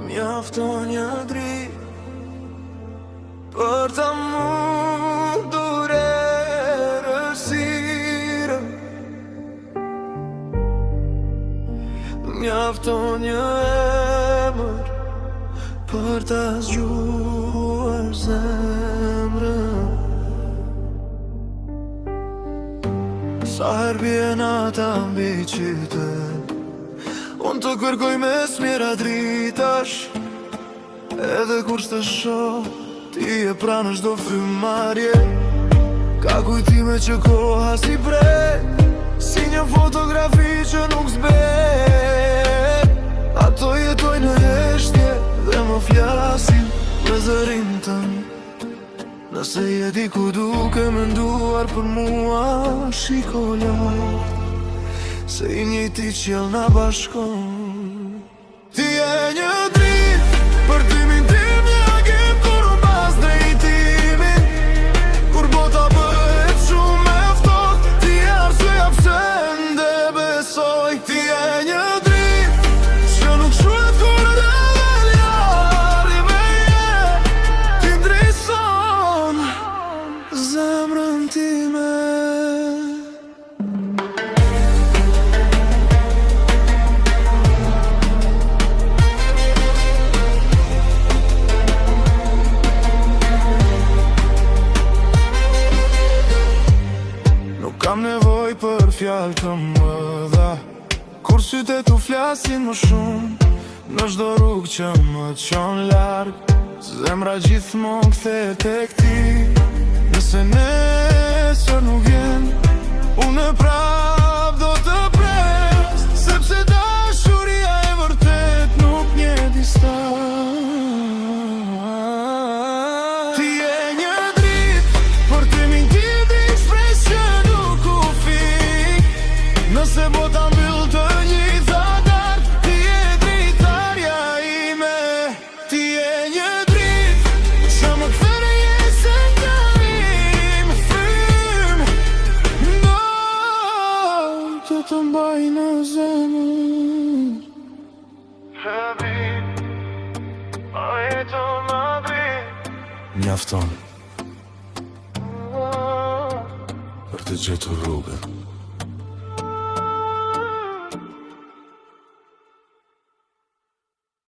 Mjafton një dritë për ta mundur errësirën. Mjafton një emër për ta zgjuar zemrën. Sa herë bie nata mbi qytet, unë të kërkoj me smjera dritash. Edhe kur s'të shoh, ti e pranë çdo frymarrje. Ka kujtime që koha si pret, si një fotografi që nuk zbet. Ato jetojnë në heshtje dhe më flasin me zërin tëm. Nëse je diku duke menduar për mua, shiko lart, se I njëjti qiell na bashkon. Ti je një dritë për timin tim, një agim kur unë pas drejtimin. Kur bota bëhet shumë e ftohtë, ti je arsyeja pse ende besoj. Ti je një dritë që nuk shkruhet kur me jetë. Ti ndrison zemrën time. Kam nevoj për fjalë të mëdha, kur sytë tu flasin më shumë. Në çdo rrugë që më çon larg, zemra gjithmonë kthehet tek ti. Nëse nesër nuk vjen, unë prap do të pres, sepse dashuria e vërtet nuk njeh distancë. Ti je një dritë për timin tim, nëse bota mbyll të gjitha dart, ti je dritarja ime. Ti je një dritë që më kthen në jesen tim. Frym, no, të të mbaj në zemër. A jeton në dritë, mjafton për të gjetur rrugën.